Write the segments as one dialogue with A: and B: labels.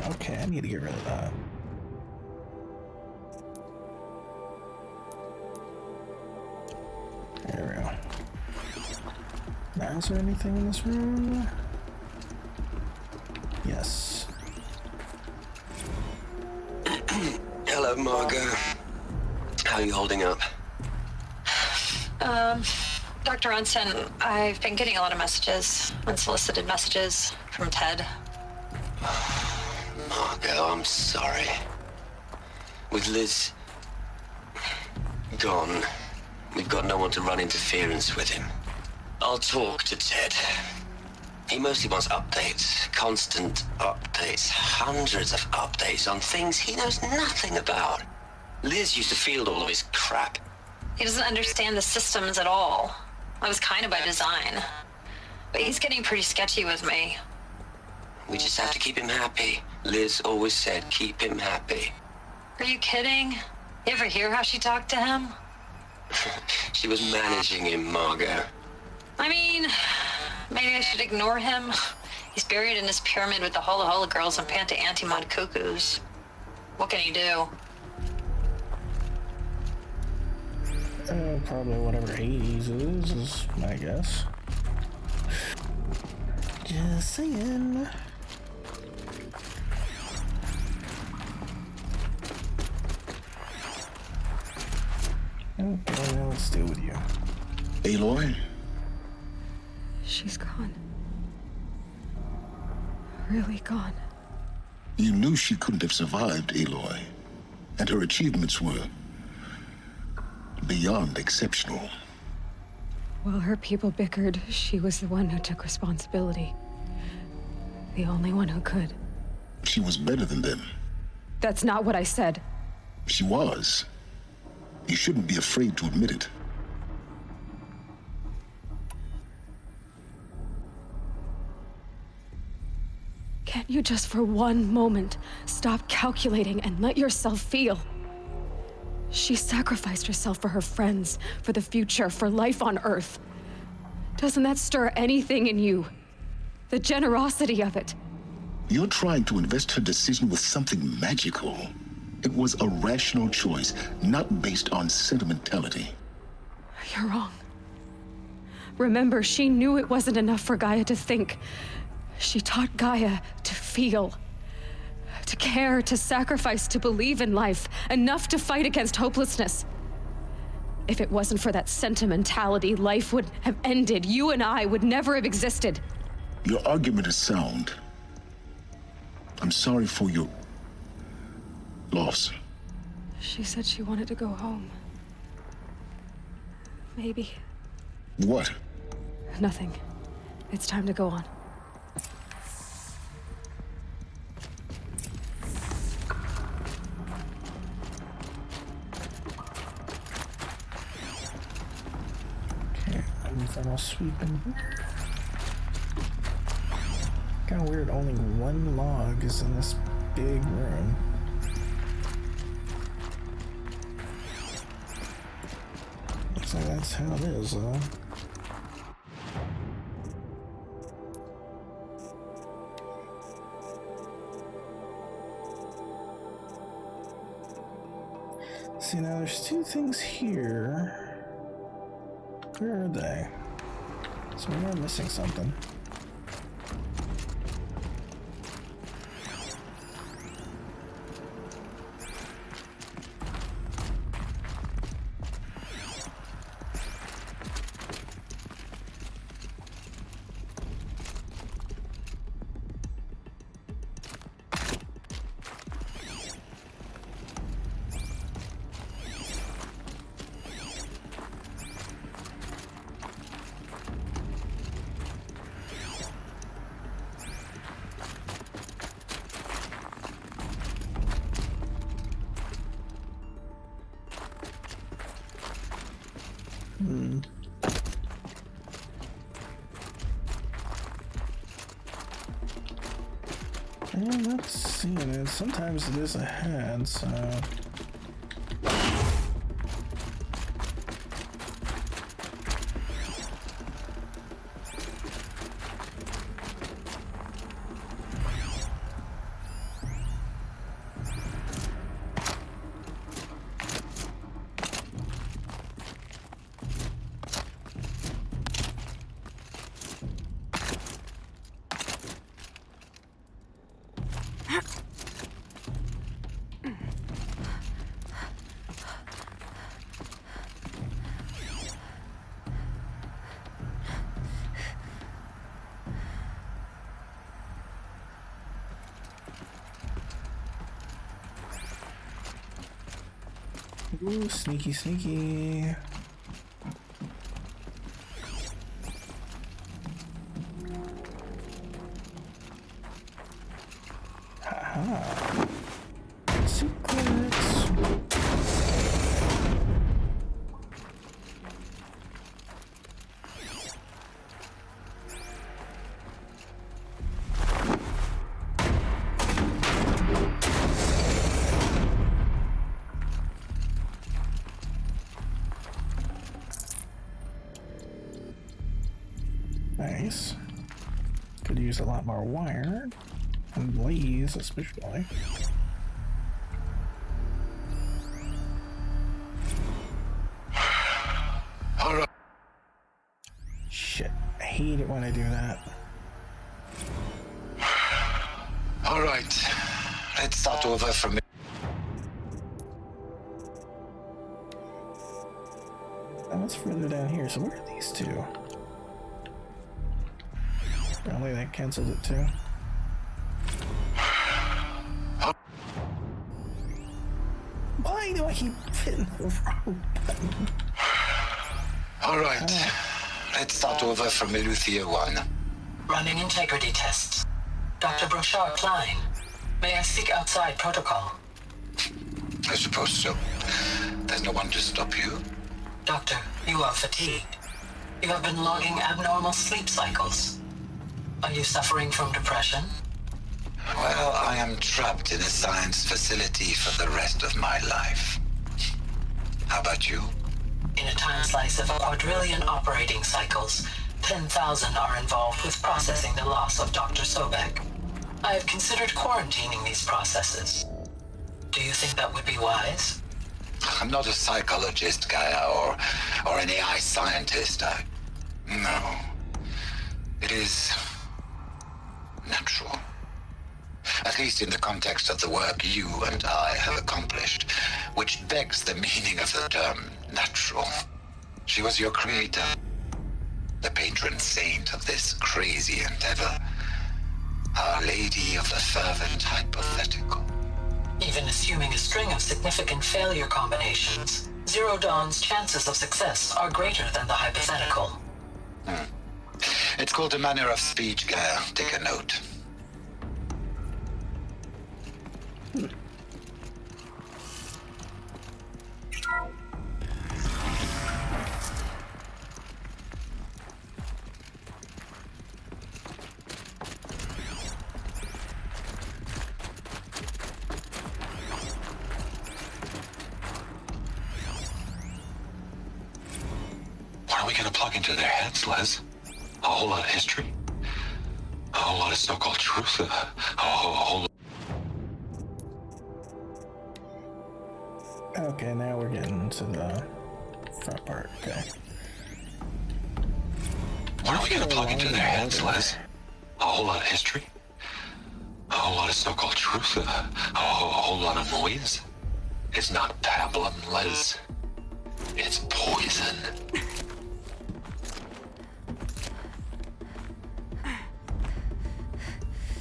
A: Okay, I need to get rid of that. There we go. Now, is there anything in this room? Yes.
B: Hello, Margot. How are you holding up?
C: Dr. Ronson, I've been getting a lot of messages, unsolicited messages from Ted.
B: Margot, I'm sorry. With Liz gone, we've got no one to run interference with him. I'll talk to Ted. He mostly wants updates, constant updates, hundreds of updates on things he knows nothing about. Liz used to field all of his crap.
C: He doesn't understand the systems at all. That was kind of by design. But he's getting pretty sketchy with me.
B: We just have to keep him happy. Liz always said, keep him happy.
C: Are you kidding? You ever hear how she talked to him?
B: She was managing him, Margot.
C: I mean, maybe I should ignore him. He's buried in his pyramid with the Hola Hola girls and Panta Antimod cuckoos. What can he do?
A: Probably whatever Hades is my guess. Just saying. Okay, now let's deal with you.
D: Aloy?
E: She's gone. Really gone.
D: You knew she couldn't have survived, Aloy. And her achievements were beyond exceptional.
E: While her people bickered, she was the one who took responsibility. The only one who could.
D: She was better than them.
E: That's not what I said.
D: She was. You shouldn't be afraid to admit it.
E: Can't you just for one moment stop calculating and let yourself feel? She sacrificed herself for her friends, for the future, for life on Earth. Doesn't that stir anything in you? The generosity of it.
D: You're trying to invest her decision with something magical. It was a rational choice, not based on sentimentality.
E: You're wrong. Remember, she knew it wasn't enough for Gaia to think. She taught Gaia to feel. To care, to sacrifice, to believe in life, enough to fight against hopelessness. If it wasn't for that sentimentality, life would have ended. You and I would never have existed.
D: Your argument is sound. I'm sorry for your loss.
E: She said she wanted to go home. Maybe.
D: What?
E: Nothing. It's time to go on.
A: Anything else sweeping here? Kinda weird, only one log is in this big room. Looks like that's how it is, though. See, now there's two things here. Where are they? So we're missing something. I'm not seeing it. Sometimes it is ahead, so... Ooh, sneaky, sneaky. Haha. Secrets. Nice. Could use a lot more wire. And blaze, especially.
D: Alright.
A: Shit. I hate it when I do that.
D: Alright. Let's start over from
A: And what's further down here? So where are these two? Apparently that canceled it too. Why do I keep hitting the wrong button?
D: Alright. Let's start over from Eleuthia 1.
F: Running integrity tests. Dr. Brochard Klein, may I speak outside protocol?
D: I suppose so. There's no one to stop you.
F: Doctor, you are fatigued. You have been logging abnormal sleep cycles. Are you suffering from depression?
D: Well, I am trapped in a science facility for the rest of my life. How about you?
F: In a time slice of a quadrillion operating cycles, 10,000 are involved with processing the loss of Dr. Sobek. I have considered quarantining these processes. Do you think that would be wise?
D: I'm not a psychologist, Gaia, or an AI scientist. No. It is natural. At least in the context of the work you and I have accomplished, which begs the meaning of the term natural. She was your creator, the patron saint of this crazy endeavor, Our Lady of the Fervent Hypothetical.
F: Even assuming a string of significant failure combinations, Zero Dawn's chances of success are greater than the hypothetical.
D: It's called a manner of speech, Gaia. Take a note.
G: What are we gonna plug into their heads, Les? A whole lot of history? A whole lot of so-called truth? A whole lot...
A: Okay, now we're getting to the front part. Okay.
G: What are we gonna plug into their heads, Les? A whole lot of history? A whole lot of so-called truth? A whole lot of noise? It's not pablum, Les. It's poison.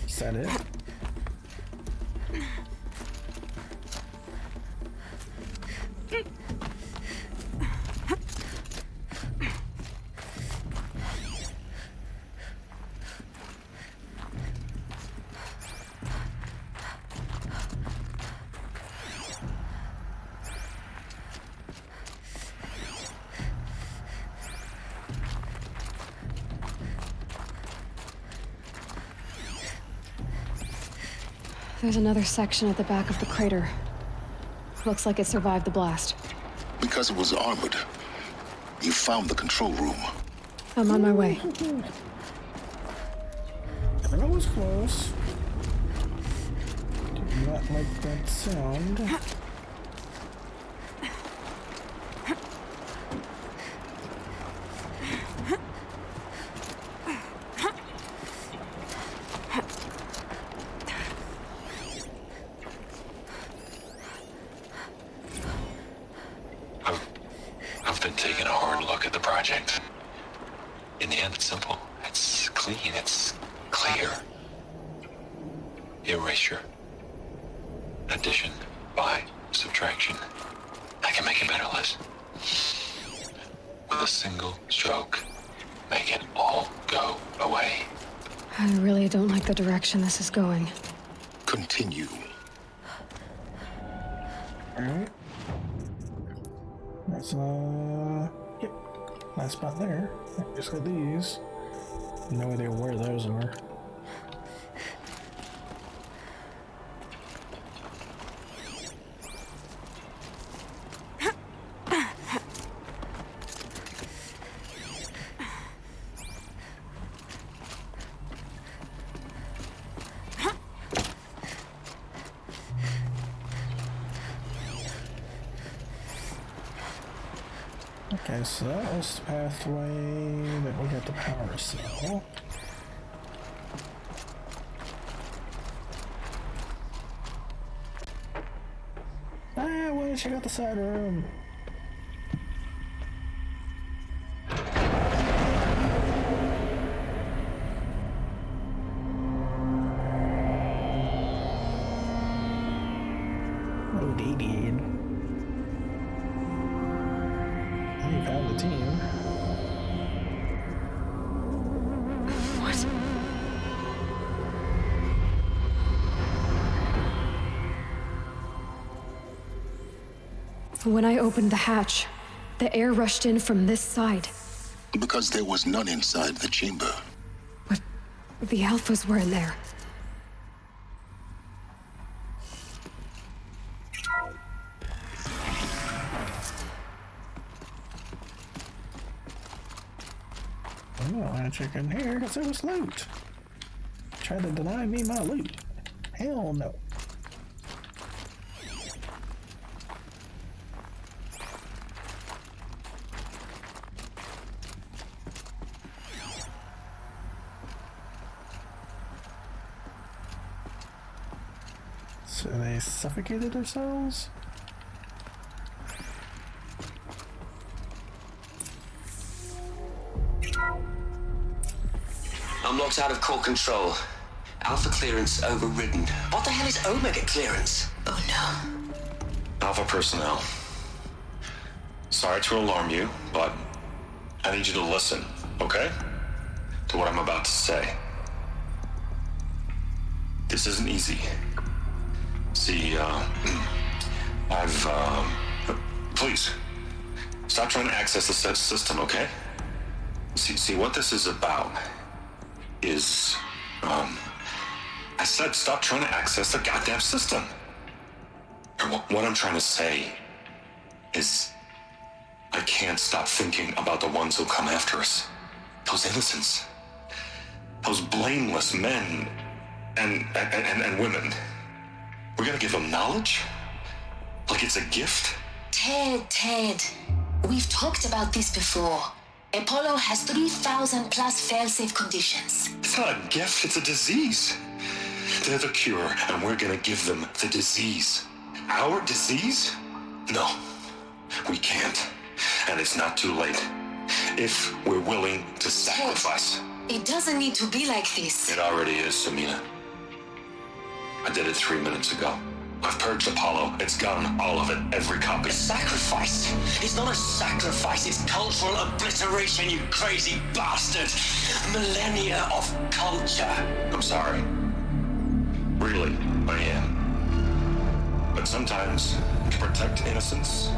A: Is that it?
E: There's another section at the back of the crater. Looks like it survived the blast.
D: Because it was armored, you found the control room.
E: I'm on my way.
A: That was close. Did not like that sound.
G: I've been taking a hard look at the project. In the end, it's simple. It's clean. It's clear. Erasure. Addition by subtraction. I can make it better, Liz. With a single stroke, make it all go away.
E: I really don't like the direction this is going.
H: Continue.
A: Alright. That's, yep. Nice spot there. Just got these. No idea where those are. Okay, so that was the pathway that we got the power cell. Ah, well, check out the side room. Oh, they did. You found the team.
E: What? When I opened the hatch, the air rushed in from this side.
H: Because there was none inside the chamber.
E: But the Alphas were in there.
A: Oh, I want to check in here because there was loot. Try to deny me my loot. Hell no. So they suffocated themselves?
B: I'm locked out of core control. Alpha clearance overridden. What the hell is Omega clearance? Oh no.
G: Alpha personnel. Sorry to alarm you, but I need you to listen, okay? To what I'm about to say. This isn't easy. See, please, stop trying to access the system, okay? See, what this is about is, I said stop trying to access the goddamn system. What I'm trying to say is I can't stop thinking about the ones who come after us. Those innocents. Those blameless men and women. We're gonna give them knowledge? Like it's a gift?
I: Ted. We've talked about this before. Apollo has 3,000 plus fail-safe conditions.
G: It's not a gift, it's a disease. They're the cure, and we're gonna give them the disease. Our disease? No, we can't. And it's not too late. If we're willing to sacrifice.
I: It doesn't need to be like this.
G: It already is, Samina. I did it 3 minutes ago. I've purged Apollo. It's gone, all of it, every copy.
B: A sacrifice? It's not a sacrifice, it's cultural obliteration, you crazy bastard! Millennia of culture!
G: I'm sorry. Really, I am. But sometimes, to protect innocence,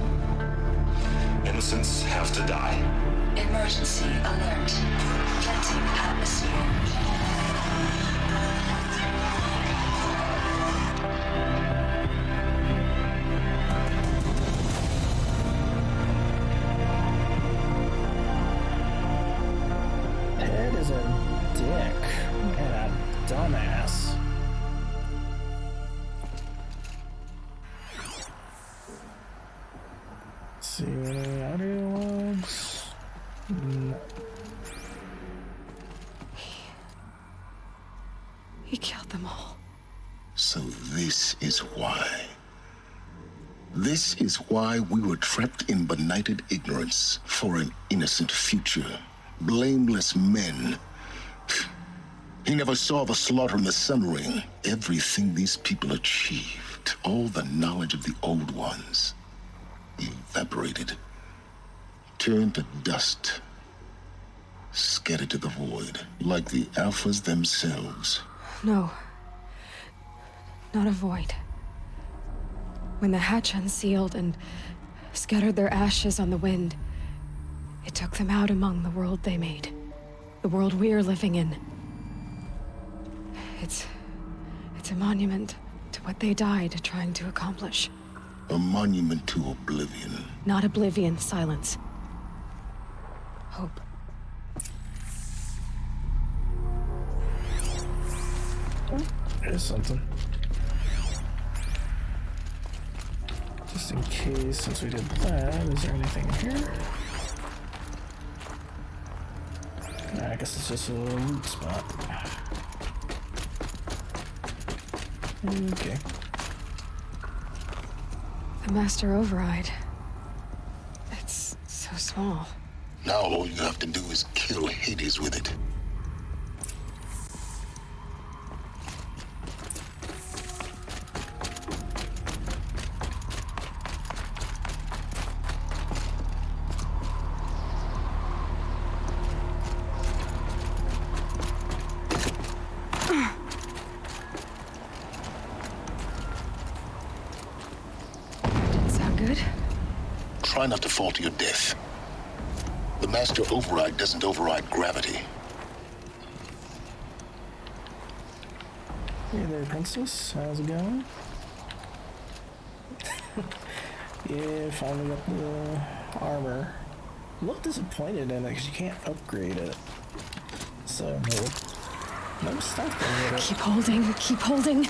G: innocents have to die.
I: Emergency alert. Planting atmosphere.
A: Ted is a dick and a dumbass. Let's see any audio logs? No.
E: He killed them all.
H: So this is why. This is why we were trapped in benighted ignorance for an innocent future. Blameless men. He never saw the slaughter in the Sun Ring. Everything these people achieved, all the knowledge of the old ones. evaporated, turned to dust, scattered to the void, like the Alphas themselves.
E: No. Not a void. When the hatch unsealed and scattered their ashes on the wind, it took them out among the world they made. The world we're living in. It's a monument to what they died trying to accomplish.
H: A monument to oblivion.
E: Not oblivion, silence. Hope.
A: There's something. Just in case, since we did that, is there anything here? Nah, I guess it's just a loot spot. Okay.
E: The Master Override. It's so small.
H: Now all you have to do is kill Hades with it. Try not to fall to your death. The Master Override doesn't override gravity.
A: Hey there, Princess. How's it going? Yeah, finally got the armor. I'm a little disappointed in it because you can't upgrade it. So, no stuff with it.
E: Keep holding, keep holding.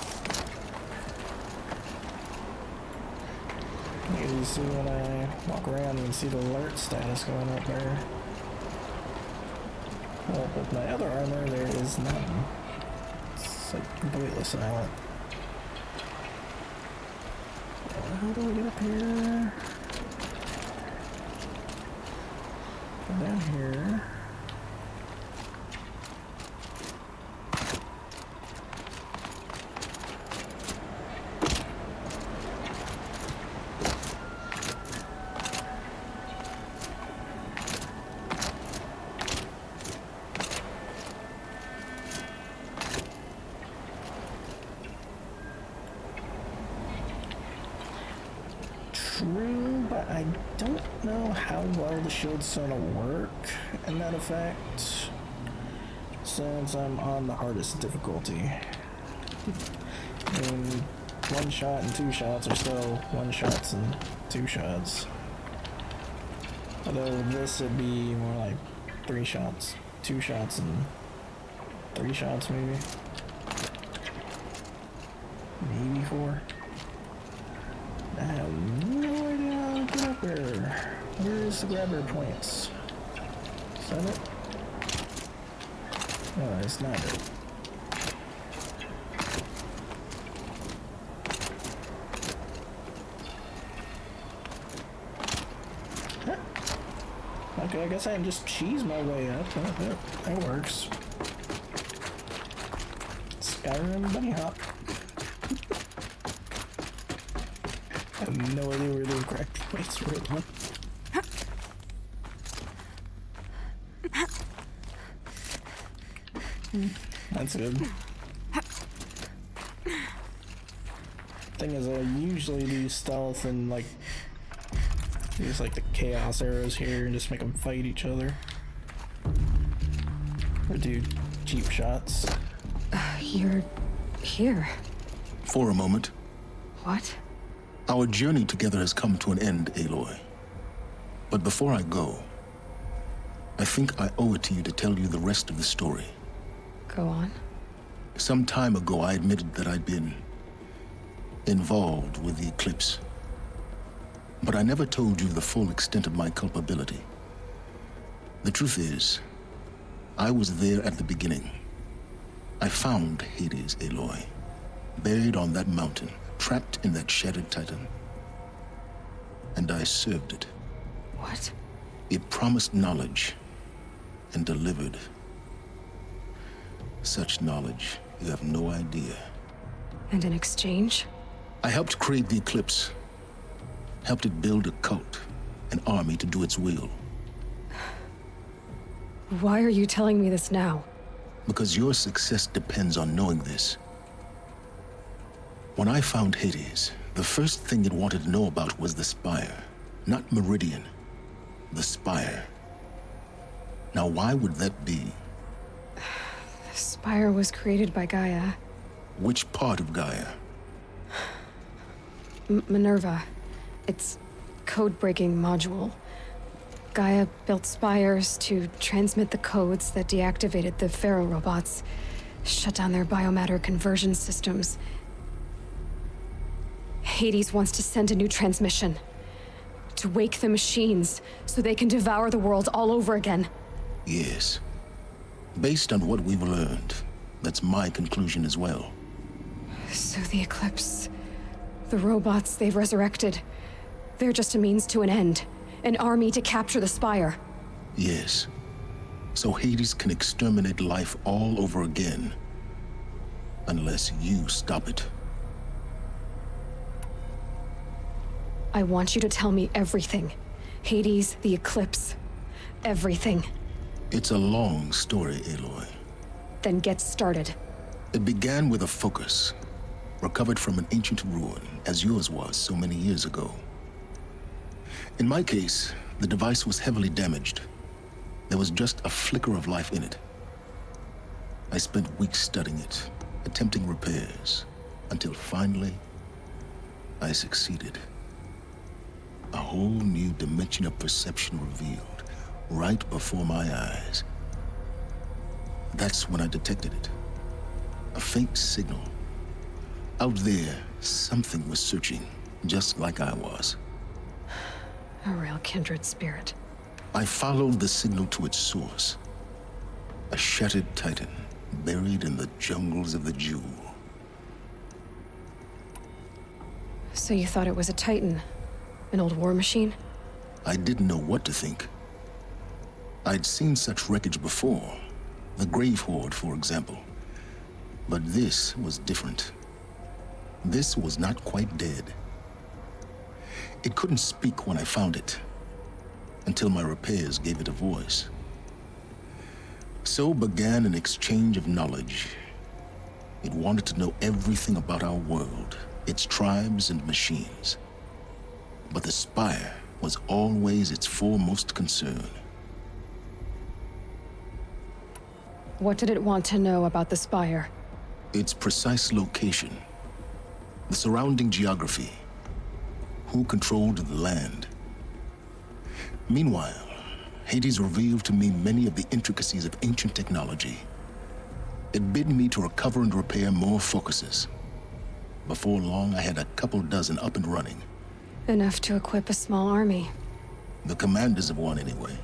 A: You see when I walk around, you can see the alert status going up there. Well, with my other armor, there is none. It's like completely silent. How do we get up here? Go down here. True, but I don't know how well the shield's gonna work in that effect, since I'm on the hardest difficulty. I mean, one shot and two shots are still one shots and two shots. Although this would be more like three shots, two shots and three shots maybe. Maybe four. I have no idea how to get up there. Where's the grabber points? Is that it? No, it's not it. Huh. Okay, I guess I can just cheese my way up. That works. Skyrim bunny hop. I have no idea where the correct points were. That's good. Thing is, I usually do stealth and like use like the chaos arrows here and just make them fight each other, or do cheap shots.
E: You're here.
H: For a moment.
E: What?
H: Our journey together has come to an end, Aloy. But before I go, I think I owe it to you to tell you the rest of the story.
E: Go on.
H: Some time ago, I admitted that I'd been involved with the Eclipse. But I never told you the full extent of my culpability. The truth is, I was there at the beginning. I found Hades, Aloy, buried on that mountain, trapped in that shattered titan. And I served it.
E: What?
H: It promised knowledge and delivered. Such knowledge, you have no idea.
E: And in exchange?
H: I helped create the Eclipse. Helped it build a cult, an army to do its will.
E: Why are you telling me this now?
H: Because your success depends on knowing this. When I found Hades, the first thing it wanted to know about was the Spire. Not Meridian. The Spire. Now, why would that be?
E: The Spire was created by Gaia.
H: Which part of Gaia?
E: Minerva. Its code-breaking module. Gaia built spires to transmit the codes that deactivated the Pharaoh robots, shut down their biomatter conversion systems. Hades wants to send a new transmission. To wake the machines, so they can devour the world all over again.
H: Yes. Based on what we've learned, that's my conclusion as well.
E: So the Eclipse, the robots they've resurrected, they're just a means to an end. An army to capture the Spire.
H: Yes. So Hades can exterminate life all over again. Unless you stop it.
E: I want you to tell me everything. Hades, the Eclipse, everything.
H: It's a long story, Aloy.
E: Then get started.
H: It began with a focus, recovered from an ancient ruin, as yours was so many years ago. In my case, the device was heavily damaged. There was just a flicker of life in it. I spent weeks studying it, attempting repairs, until finally, I succeeded. A whole new dimension of perception revealed, right before my eyes. That's when I detected it. A faint signal. Out there, something was searching, just like I was.
E: A real kindred spirit.
H: I followed the signal to its source. A shattered titan, buried in the jungles of the Jewel.
E: So you thought it was a Titan? An old war machine?
H: I didn't know what to think. I'd seen such wreckage before. The Grave Horde, for example. But this was different. This was not quite dead. It couldn't speak when I found it, until my repairs gave it a voice. So began an exchange of knowledge. It wanted to know everything about our world, its tribes and machines. But the Spire was always its foremost concern.
E: What did it want to know about the Spire?
H: Its precise location, the surrounding geography, who controlled the land. Meanwhile, Hades revealed to me many of the intricacies of ancient technology. It bid me to recover and repair more focuses. Before long, I had a couple dozen up and running.
E: Enough to equip a small army.
H: The commanders of one, anyway.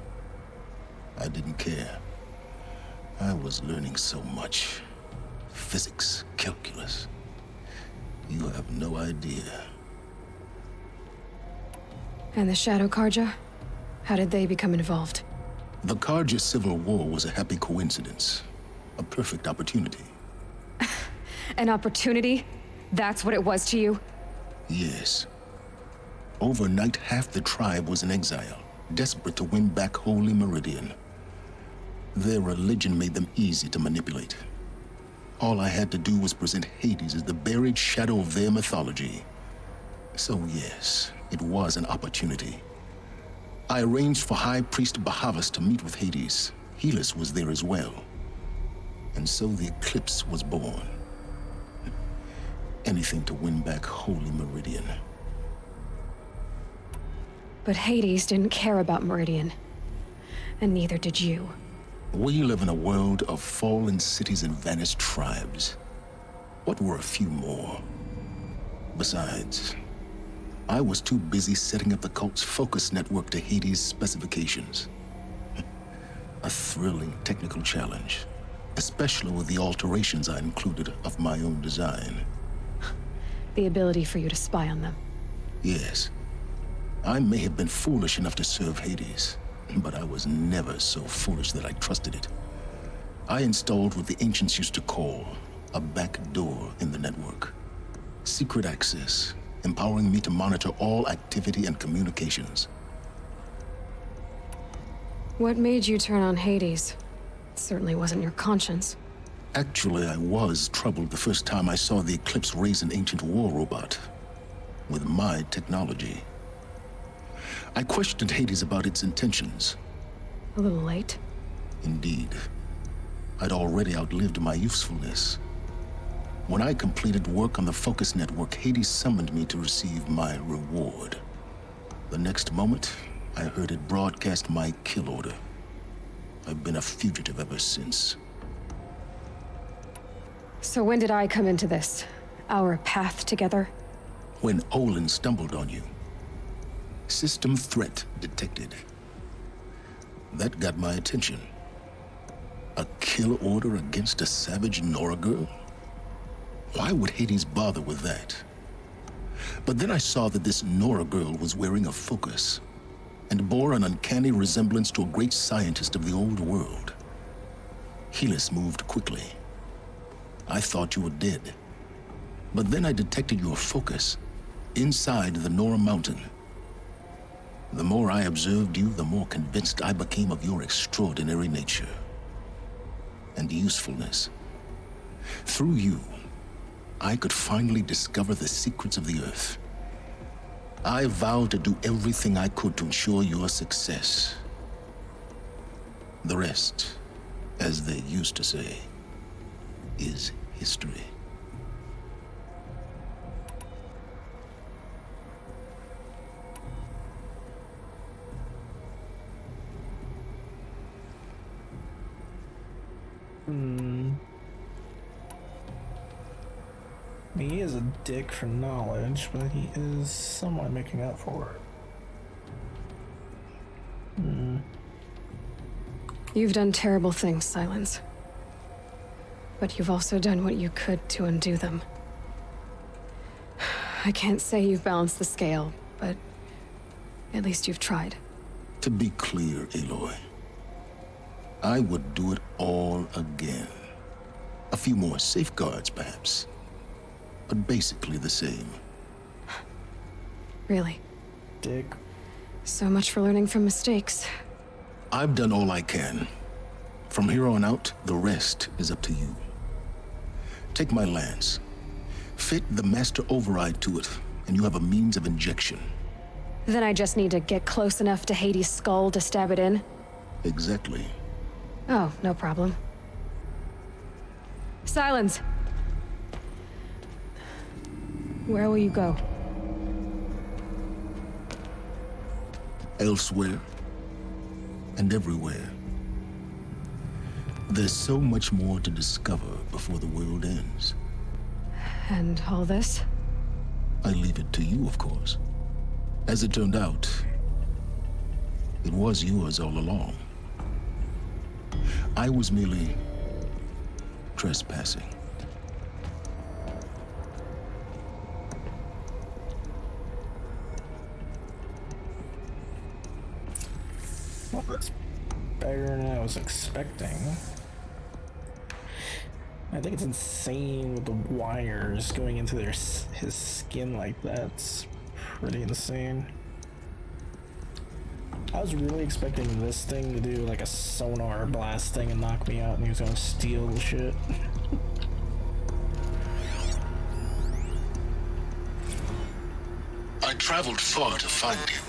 H: I didn't care. I was learning so much. Physics, calculus. You have no idea.
E: And the Shadow Carja? How did they become involved?
H: The Carja Civil War was a happy coincidence. A perfect opportunity.
E: An opportunity? That's what it was to you?
H: Yes. Overnight, half the tribe was in exile, desperate to win back Holy Meridian. Their religion made them easy to manipulate. All I had to do was present Hades as the buried shadow of their mythology. So yes, it was an opportunity. I arranged for High Priest Bahavas to meet with Hades. Helis was there as well. And so the Eclipse was born. Anything to win back Holy Meridian.
E: But Hades didn't care about Meridian. And neither did you.
H: We live in a world of fallen cities and vanished tribes. What were a few more? Besides, I was too busy setting up the cult's focus network to Hades' specifications. A thrilling technical challenge, especially with the alterations I included of my own design.
E: The ability for you to spy on them.
H: Yes. I may have been foolish enough to serve Hades, but I was never so foolish that I trusted it. I installed what the ancients used to call a back door in the network. Secret access, empowering me to monitor all activity and communications.
E: What made you turn on Hades? It certainly wasn't your conscience.
H: Actually, I was troubled the first time I saw the Eclipse raise an ancient war robot with my technology. I questioned Hades about its intentions.
E: A little late.
H: Indeed. I'd already outlived my usefulness. When I completed work on the Focus Network, Hades summoned me to receive my reward. The next moment, I heard it broadcast my kill order. I've been a fugitive ever since.
E: So when did I come into this? Our path together?
H: When Olin stumbled on you. System threat detected. That got my attention. A kill order against a savage Nora girl? Why would Hades bother with that? But then I saw that this Nora girl was wearing a focus and bore an uncanny resemblance to a great scientist of the old world. Helis moved quickly. I thought you were dead. But then I detected your focus inside the Nora Mountain. The more I observed you, the more convinced I became of your extraordinary nature and usefulness. Through you, I could finally discover the secrets of the Earth. I vowed to do everything I could to ensure your success. The rest, as they used to say, is history.
A: He is a dick for knowledge, but he is somewhat making up for it.
E: You've done terrible things, Silence. But you've also done what you could to undo them. I can't say you've balanced the scale, but at least you've tried.
H: To be clear, Aloy, I would do it all again. A few more safeguards, perhaps. But basically the same.
E: Really?
A: Dick.
E: So much for learning from mistakes.
H: I've done all I can. From here on out, the rest is up to you. Take my lance. Fit the master override to it, and you have a means of injection.
E: Then I just need to get close enough to Hades' skull to stab it in?
H: Exactly.
E: Oh, no problem. Silence! Where will you go?
H: Elsewhere. And everywhere. There's so much more to discover before the world ends.
E: And all this?
H: I leave it to you, of course. As it turned out, it was yours all along. I was merely trespassing.
A: Well, that's better than I was expecting. I think it's insane with the wires going into his skin like that. It's pretty insane. I was really expecting this thing to do like a sonar blast thing and knock me out, and he was gonna steal the shit.
H: I traveled far to find you.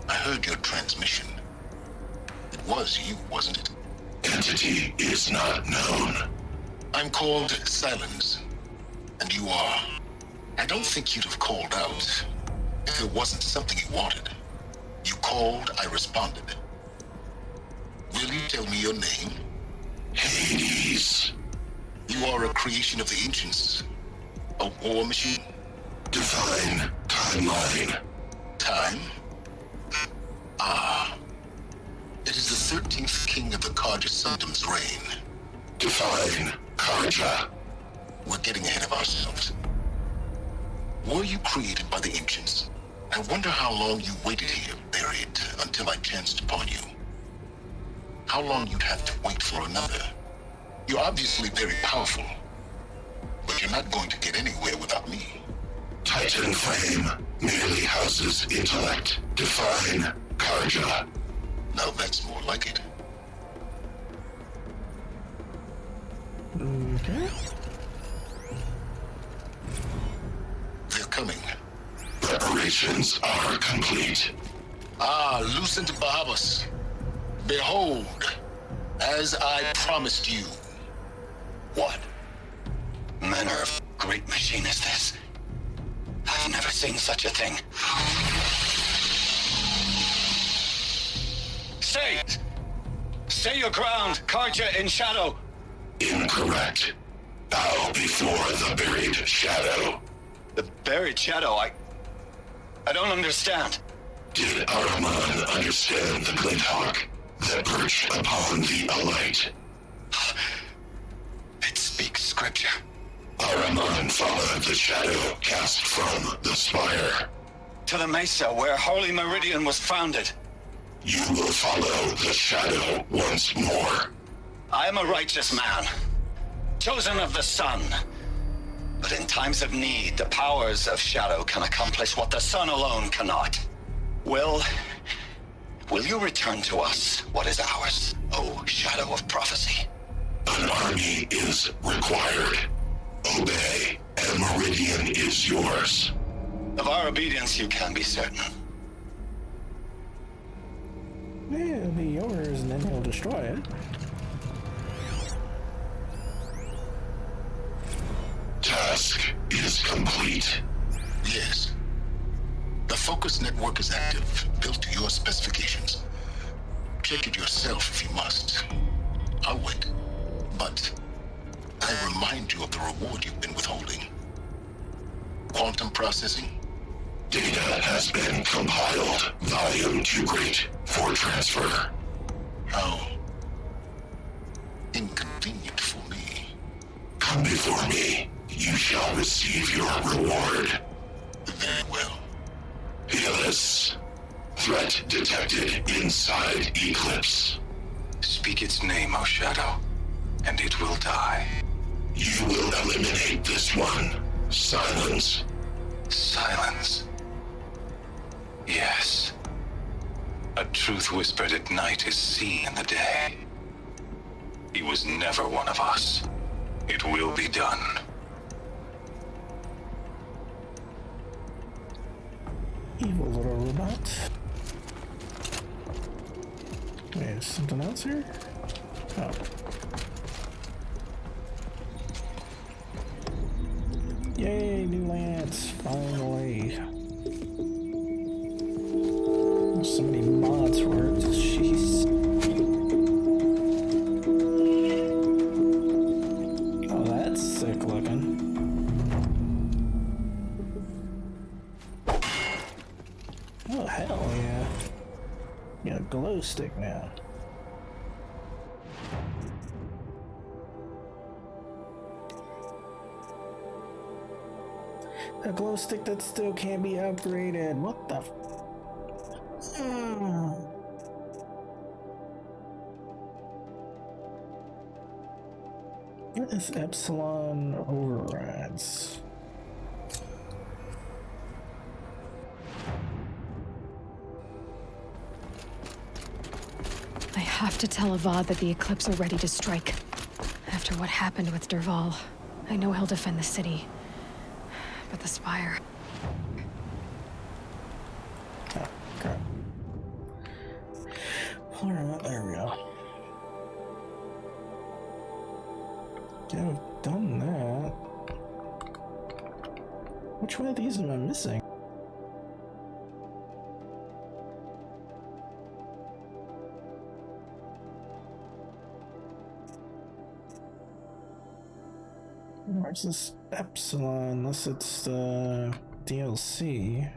H: I heard your transmission. It was you, wasn't it? Entity is not known. I'm called Silence, and you are. I don't think you'd have called out if it wasn't something you wanted. You called, I responded. Will you tell me your name? Hades. You are a creation of the ancients. A war machine? Divine timeline. Time? Ah. It is the 13th king of the Carja Sundom's reign. Divine Carja. We're getting ahead of ourselves. Were you created by the ancients? I wonder how long you waited here, buried, until I chanced upon you. How long you'd have to wait for another. You're obviously very powerful, but you're not going to get anywhere without me. Skeleton frame merely houses intellect. Define Karja. Now that's more like it.
A: Okay.
H: They're coming. Preparations are complete. Ah, Lucent Bahabas. Behold, as I promised you.
D: What manner of great machine is this? I've never seen such a thing. Stay! Stay your ground, Karja in shadow!
H: Incorrect. Bow before the buried shadow.
D: The buried shadow, I don't understand.
H: Did Araman understand the glint hawk that perched upon the alight?
D: It speaks scripture.
H: Araman followed the shadow cast from the spire.
D: To the mesa where Holy Meridian was founded.
H: You will follow the shadow once more.
D: I am a righteous man, chosen of the sun. But in times of need, the powers of shadow can accomplish what the sun alone cannot. Will you return to us what is ours, O Shadow of Prophecy?
H: An army is required. Obey, and Meridian is yours.
D: Of our obedience you can be certain.
A: Yeah, it'll be yours, and then he'll destroy it.
H: Task is complete. Yes. The focus network is active, built to your specifications. Check it yourself if you must. I'll wait. But I remind you of the reward you've been withholding. Quantum processing. Data has been compiled. Volume too great for transfer. How inconvenient for me. Come before me. You shall receive your reward. Very well. Helis. Threat detected inside Eclipse.
G: Speak its name, O Shadow, and it will die.
H: You will eliminate this one. Silence.
G: Silence. Yes. A truth whispered at night is seen in the day. He was never one of us. It will be done.
A: Evil little robot. Wait, is something else here? Oh. Yay, new lance, finally. So many mods for it, jeez. Oh, that's sick looking. Oh, hell yeah. You got a glow stick now. A glow stick that still can't be upgraded. What the f- What is Epsilon overrides?
E: I have to tell Avad that the Eclipse are ready to strike. After what happened with Derval, I know he'll defend the city. But the Spire...
A: Oh, crap. Alright, there we go. Yeah, I've done that. Which one of these am I missing? Where's this Epsilon? Unless it's the DLC.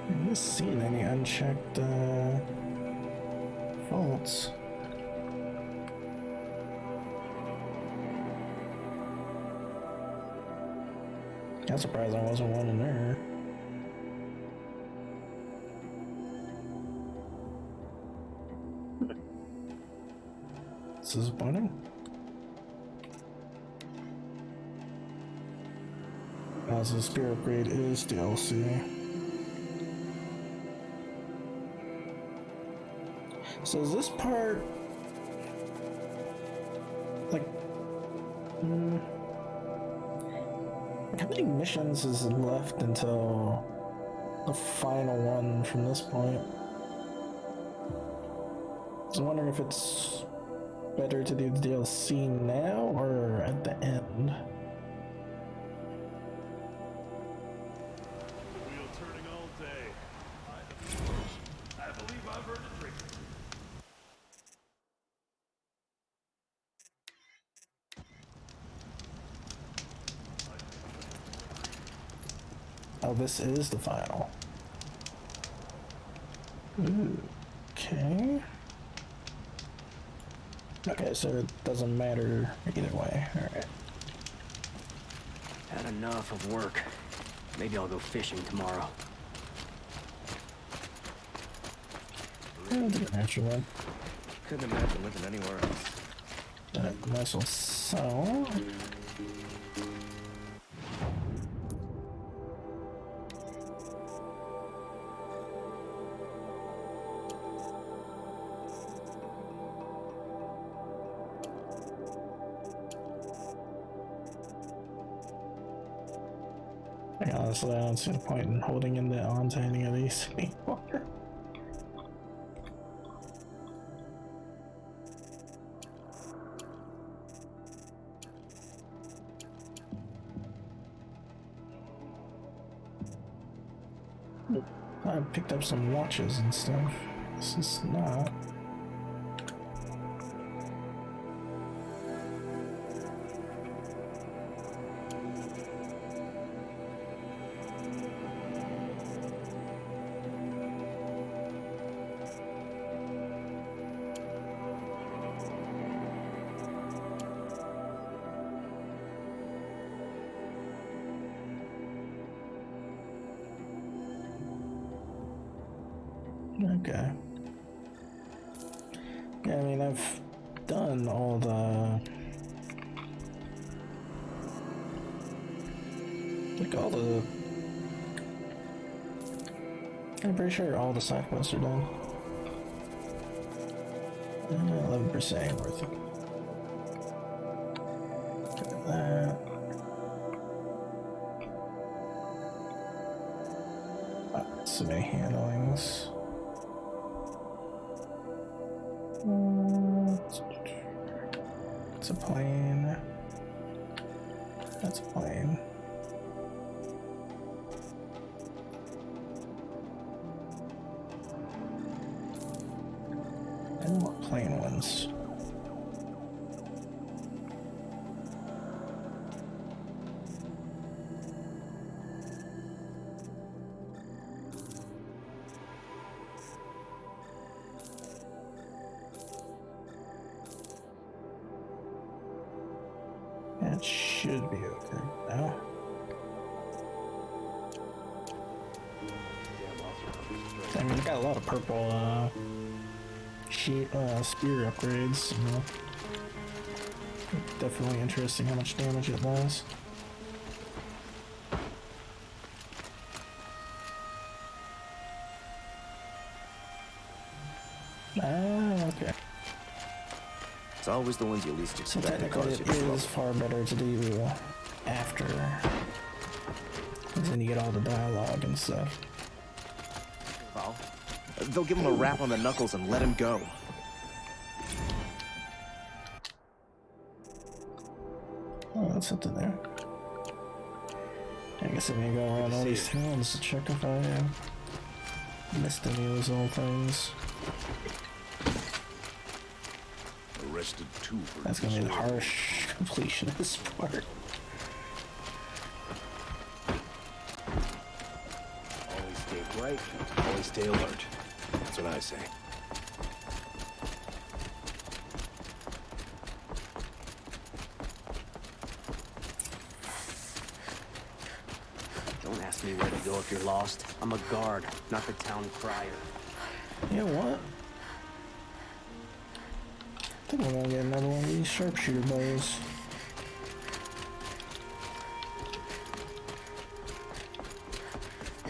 A: I haven't seen any unchecked faults. I'm surprised there wasn't one in there. This is disappointing. As the spear upgrade is DLC. So is this part like how many missions is left until the final one from this point? I was wondering if it's better to do the DLC now or at the end.
J: Wheel turning all day. I believe I've earned a drink.
A: Oh, this is the final. Ooh, okay. Okay, so it doesn't matter either way. Alright.
K: Had enough of work. Maybe I'll go fishing tomorrow.
A: Naturally.
K: Couldn't imagine living anywhere else.
A: Might as well sell. Honestly, I don't see the point in holding on to any of these anymore. I picked up some watches and stuff. This is not. Okay. Yeah, I mean, I've done all the... like, all the... I'm pretty sure all the side quests are done. 11% ain't worth it. Look at that. So many handlings. It's a plane. That's a plane. I don't want plane ones. That should be okay now. I mean, you got a lot of purple spear upgrades. You know. Definitely interesting how much damage it does. Ah, okay.
K: It's always the ones you least
A: So
K: expect.
A: technically it is far better to do after, because then you get all the dialogue and stuff.
K: Well, they'll give him a rap on the knuckles and let him go.
A: Oh, that's something there. I guess I'm gonna go around all these towns to check if I missed any of those little things.
J: Arrested 2 for
A: That's gonna be the harsh completion of this part.
K: Always stay bright, always stay alert. That's what I say.
L: ask me where to go if you're lost. I'm a guard, not the town crier.
A: You know what? I think I'm gonna get another one of these sharpshooter bows.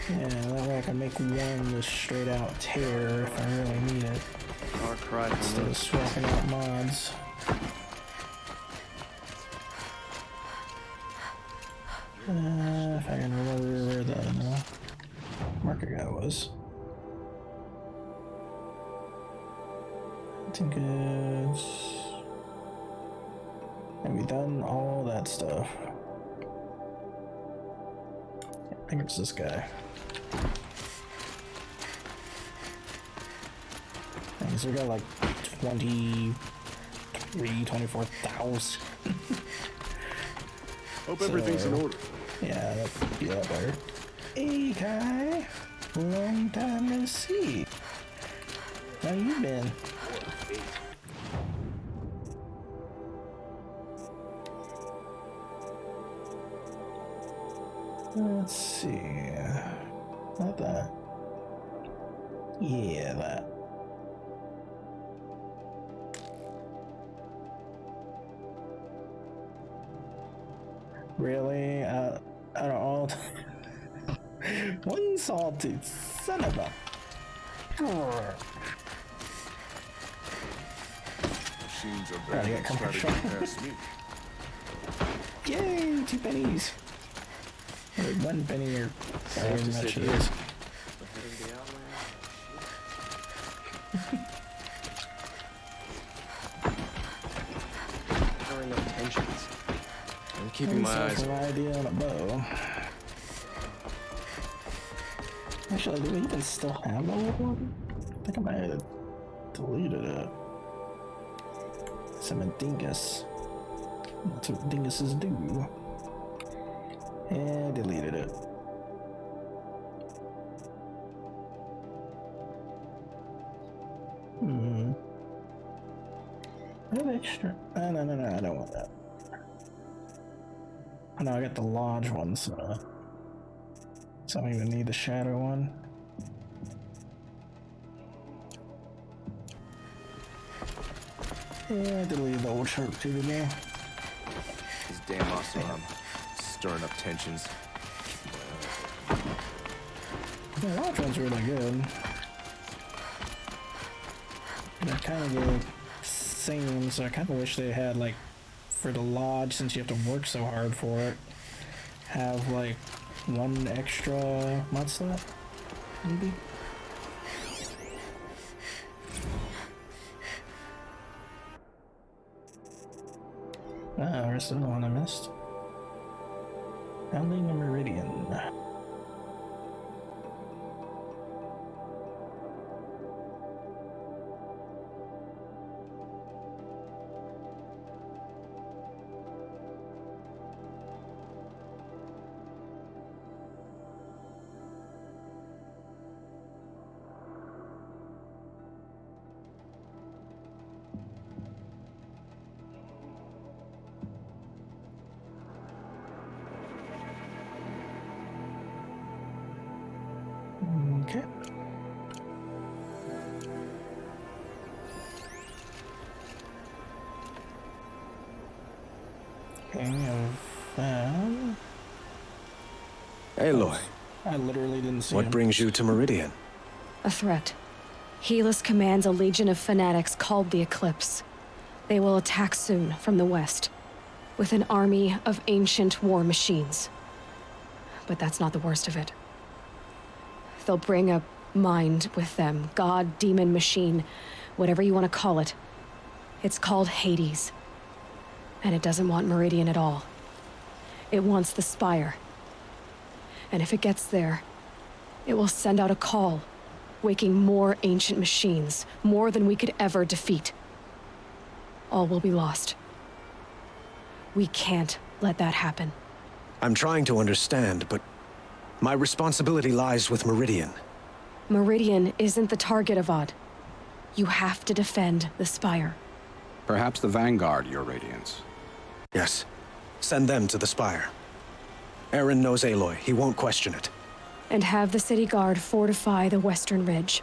A: Yeah, that way I can make one just straight out tear if I really need it.
K: Far cry from
A: Instead of
K: this.
A: swapping out mods. If I can remember where the marker guy was. I think it's... Have we done all that stuff? I think it's this guy. And so we got like 24,000.
J: Hope everything's in order.
A: Yeah, that'd be a lot better. Hey, Kai. Long time no see. How you been? Let's see. Not that. Yeah, that. Really? Out of all... One salted son of a...
J: Machines are
A: I
J: better
A: got
J: than trying to
A: commercial.
J: get past me.
A: Yay, 2 pennies. Or 1 penny or however much it is.
K: Covering up tensions. I'm keeping my eyes
A: An idea on a bow. Actually, do we even still have the old one? I think I might have deleted it. Some dingus. That's what dinguses do. And deleted it. What extra? No, I don't want that. Oh, no, I got the lodge one, so I don't even need the shadow one. Yeah, I deleted the old sharpshooter now.
K: This damn muscle arm. Stirring up tensions.
A: Yeah, the lodge one's really good. They're kind of the same, so I kind of wish they had, like, for the lodge, since you have to work so hard for it, have, like, 1 extra mod slot, maybe? Ah, where's the other one I missed? Founding a Meridian. Okay.
M: Aloy,
A: I literally didn't see
M: what
A: him.
M: brings you to Meridian?
E: A threat. Helis commands a legion of fanatics called the Eclipse. They will attack soon from the west, with an army of ancient war machines. But that's not the worst of it. They'll bring a mind with them, god, demon, machine, whatever you want to call it. It's called Hades. And it doesn't want Meridian at all. It wants the Spire. And if it gets there, it will send out a call, waking more ancient machines, more than we could ever defeat. All will be lost. We can't let that happen.
M: I'm trying to understand, but my responsibility lies with Meridian.
E: Meridian isn't the target, Avad. You have to defend the Spire.
N: Perhaps the Vanguard, Your Radiance.
M: Yes. Send them to the Spire. Eren knows Aloy. He won't question it.
E: and have the city guard fortify the western ridge.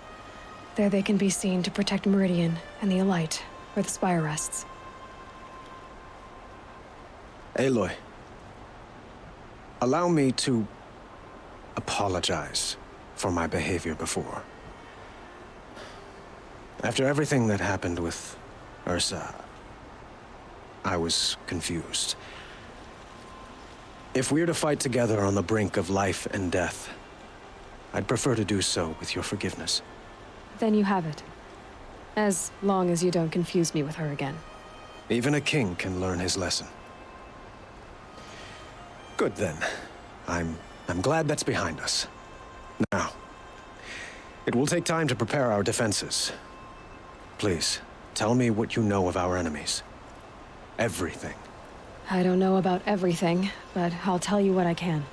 E: There they can be seen to protect Meridian and the Elite, where the spire rests.
M: Aloy, allow me to apologize for my behavior before. After everything that happened with Ursa, I was confused. If we're to fight together on the brink of life and death, I'd prefer to do so with your forgiveness.
E: Then you have it. As long as you don't confuse me with her again.
M: Even a king can learn his lesson. Good then. I'm glad that's behind us. Now, it will take time to prepare our defenses. Please, tell me what you know of our enemies. Everything.
E: I don't know about everything, but I'll tell you what I can.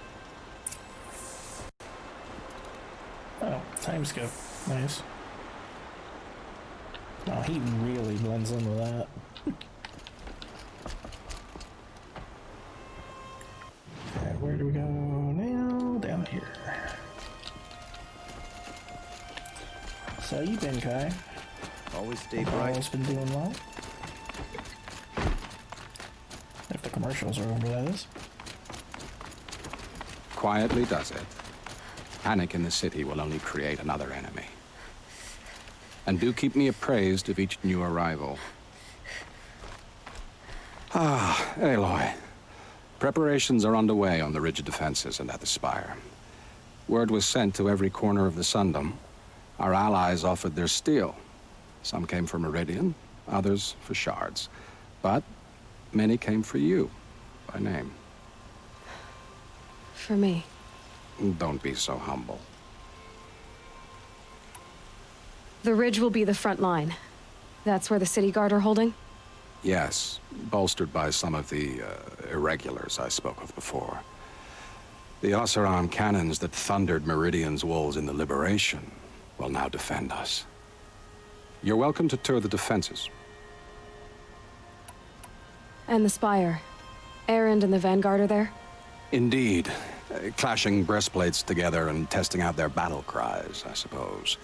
A: Oh, time skip. Nice. Oh, he really blends in with that. Okay, where do we go now? Down here. So you been, Kai?
K: Always stay bright.
A: Always been doing well. If the commercials are over, that is.
N: Quietly does it. Panic in the city will only create another enemy. And do keep me appraised of each new arrival. Ah, Aloy. Preparations are underway on the ridge of defenses and at the spire. Word was sent to every corner of the Sundom. Our allies offered their steel. Some came for Meridian, others for shards. But many came for you, by name.
E: For me.
N: Don't be so humble.
E: The ridge will be the front line. That's where the city guard are holding?
N: Yes, bolstered by some of the irregulars I spoke of before. The Oseram cannons that thundered Meridian's walls in the Liberation will now defend us. You're welcome to tour the defenses.
E: And the spire. Erend and the Vanguard are there?
N: Indeed. Clashing breastplates together and testing out their battle cries, I suppose.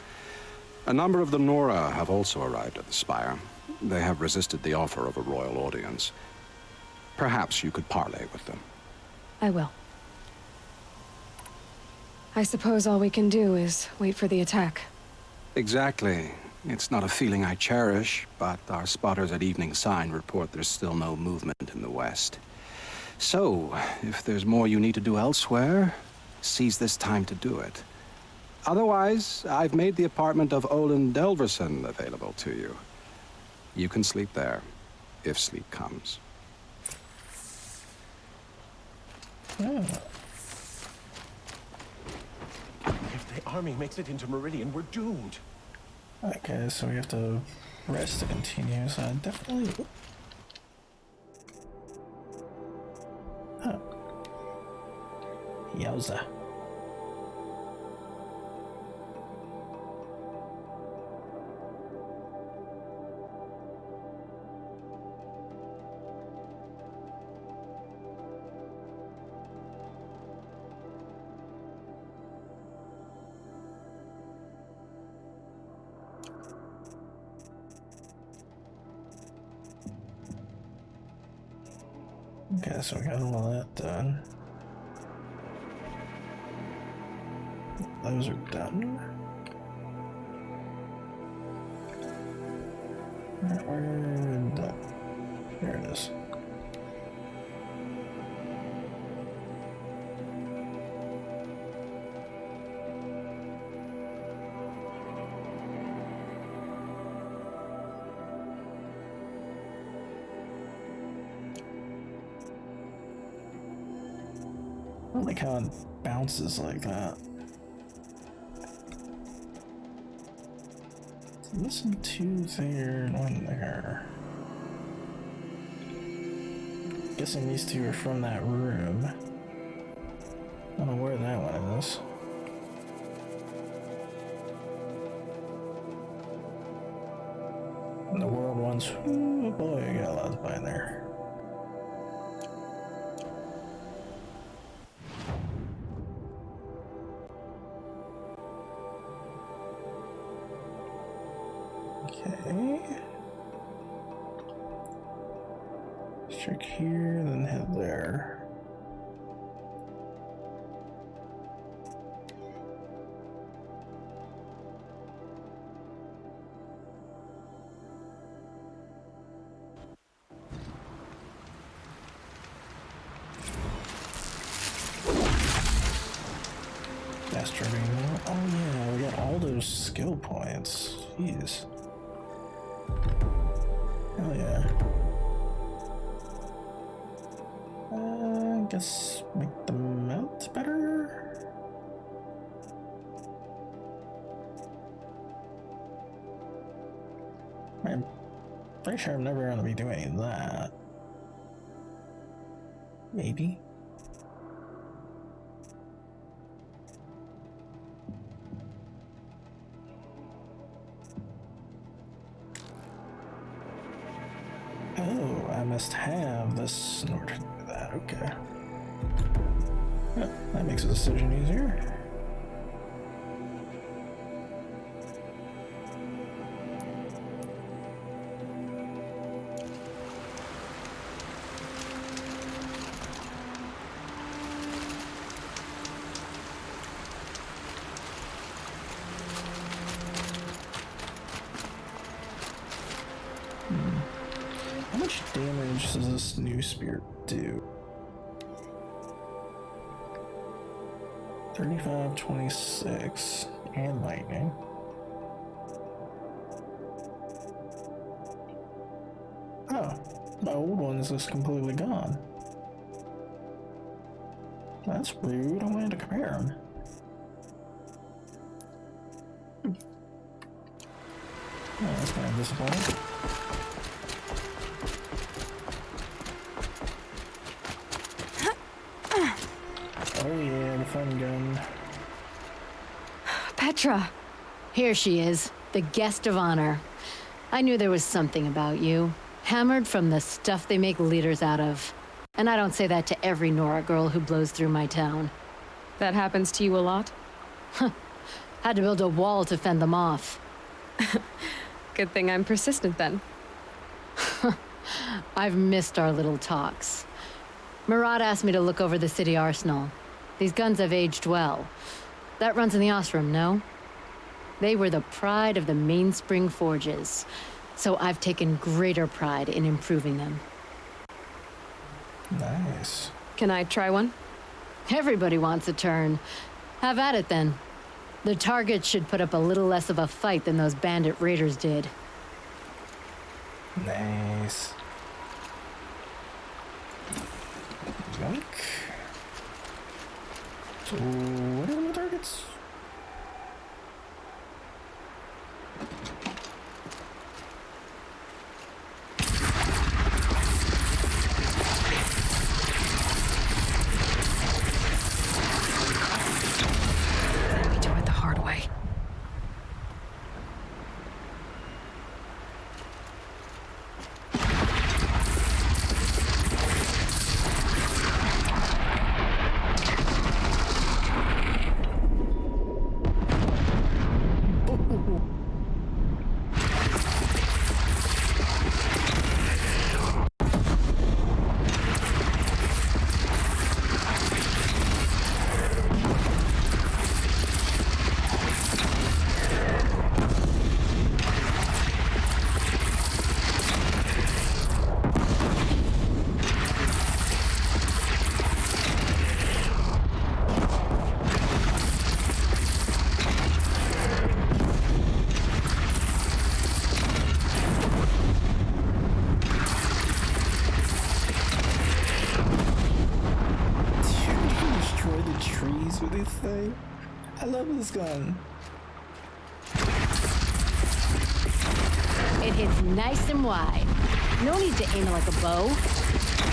N: A number of the Nora have also arrived at the spire. They have resisted the offer of a royal audience. Perhaps you could parley with them.
E: I will. I suppose all we can do is wait for the attack.
N: Exactly. It's not a feeling I cherish, but our spotters at Evening Sign report there's still no movement in the west. So, if there's more you need to do elsewhere, seize this time to do it. Otherwise, I've made the apartment of Olin Delverson available to you. You can sleep there, if sleep comes.
A: Oh.
K: If the army makes it into Meridian, we're doomed.
A: Okay, so we have to rest to continue, so I definitely... Huh. Yowza. Okay, so we got all that done. Those are done. We're done. There it is. I don't like how it bounces like that. Listen to there, one there. Guessing these two are from that room. I don't know where that one is. And the world ones, oh boy, I got a lot to find there. Okay. Let's check here, then head there. Masturbing. Oh yeah, we got all those skill points. Jeez. Hell yeah. I guess make the mount better? I'm pretty sure I'm never going to be doing that. Maybe. Oh, I must have this in order to do that. Okay. Well, that makes the decision easier. How much damage does this new spear do? 35, 26, and lightning. Oh, my old one is just completely gone. That's rude. I wanted to compare them. Oh, that's kind of disappointing. Oh yeah, the fun gun.
O: Petra! Here she is, the guest of honor. I knew there was something about you. Hammered from the stuff they make leaders out of. And I don't say that to every Nora girl who blows through my town.
E: That happens to you a lot?
O: Had to build a wall to fend them off.
E: Good thing I'm persistent then.
O: I've missed our little talks. Marat asked me to look over the city arsenal. These guns have aged well. That runs in the Osram, no? They were the pride of the Mainspring Forges, so I've taken greater pride in improving them.
A: Nice.
E: Can I try one?
O: Everybody wants a turn. Have at it then. The target should put up a little less of a fight than those bandit raiders did.
A: Nice. Junk. So, what are the targets?
E: We do it the hard way. With this thing. I love this gun.
O: It hits nice and wide. No need to aim it like a bow.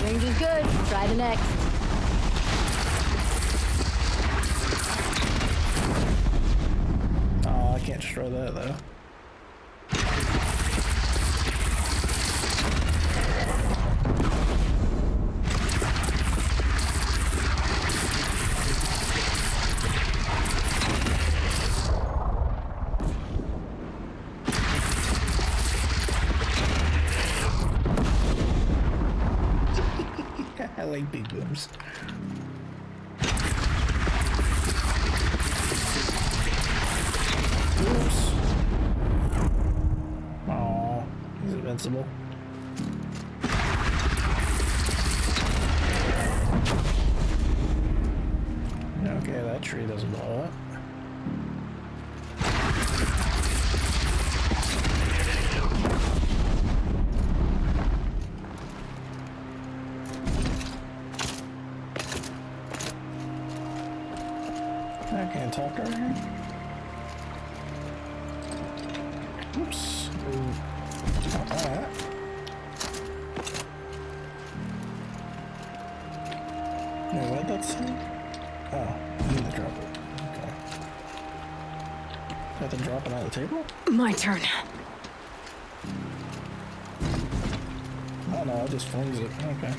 O: Range is good. Try the next.
A: Oh, I can't destroy that though. defensible. Okay, that tree doesn't blow up. I can't talk to her. Oops. Not that. Wait, what that say? Oh, I need to drop it. Okay. Got to drop it on the table?
E: My turn.
A: Oh no, it just flings it. Okay.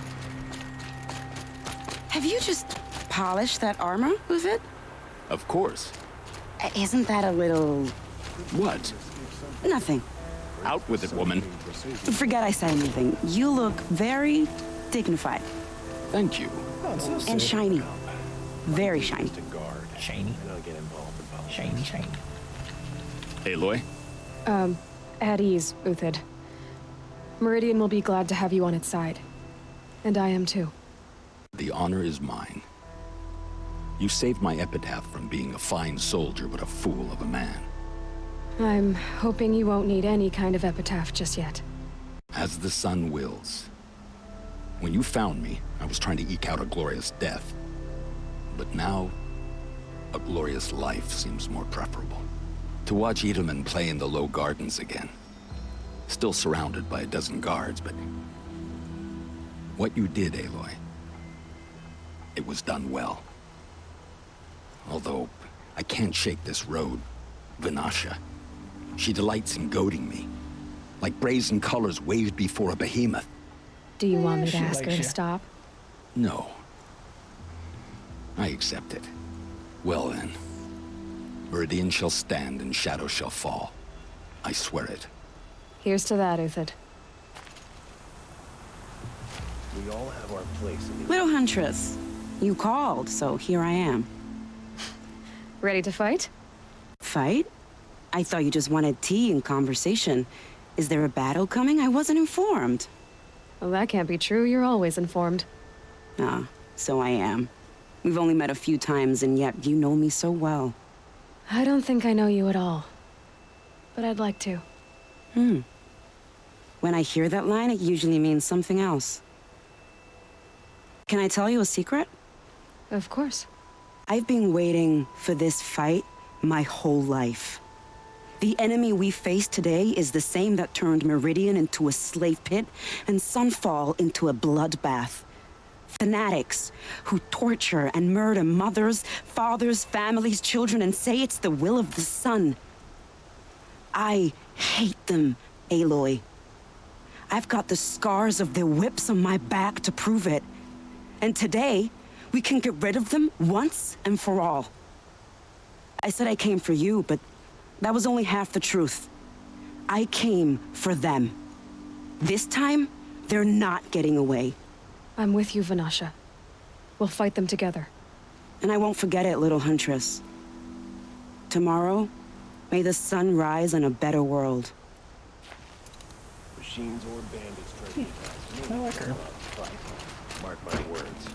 P: Have you just polished that armor with it?
Q: Of course.
P: Isn't that a little...
Q: What?
P: Nothing.
Q: Out with it, woman.
P: Forget I said anything. You look very dignified.
Q: Thank you.
A: Oh, so
P: and shiny. Very shiny.
A: Shiny. Shiny, shiny.
Q: Aloy?
E: At ease, Uthid. Meridian will be glad to have you on its side. And I am too.
Q: The honor is mine. You saved my epitaph from being a fine soldier, but a fool of a man.
E: I'm hoping you won't need any kind of epitaph just yet.
Q: As the sun wills. When you found me, I was trying to eke out a glorious death. But now, a glorious life seems more preferable. To watch Edelman play in the low gardens again. Still surrounded by a dozen guards, but... what you did, Aloy, it was done well. Although, I can't shake this road, Vanasha. She delights in goading me. Like brazen colors waved before a behemoth.
E: Do you want me to ask her to stop?
Q: No. I accept it. Well then. Meridian shall stand and shadow shall fall. I swear it.
E: Here's to that, Uthid.
K: We all have our place in the...
P: Little Huntress, you called, so here I am.
E: Ready to fight?
P: Fight? I thought you just wanted tea and conversation. Is there a battle coming? I wasn't informed.
E: Well, that can't be true. You're always informed.
P: Ah, so I am. We've only met a few times, and yet you know me so well.
E: I don't think I know you at all. But I'd like to.
P: When I hear that line, it usually means something else. Can I tell you a secret?
E: Of course.
P: I've been waiting for this fight my whole life. The enemy we face today is the same that turned Meridian into a slave pit and Sunfall into a bloodbath. Fanatics who torture and murder mothers, fathers, families, children, and say it's the will of the sun. I hate them, Aloy. I've got the scars of their whips on my back to prove it. And today, we can get rid of them once and for all. I said I came for you, but that was only half the truth. I came for them. This time, they're not getting away.
E: I'm with you, Vanasha. We'll fight them together.
P: And I won't forget it, little Huntress. Tomorrow, may the sun rise on a better world.
K: Machines or bandits trying to attack.
A: I like her.
K: Mark my words.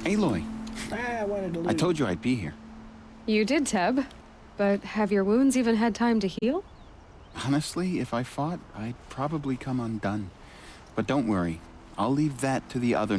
R: Aloy,
A: I wanted to leave.
R: I told you I'd be here.
E: You did, Teb. But have your wounds even had time to heal?
R: Honestly, if I fought, I'd probably come undone. But don't worry, I'll leave that to the other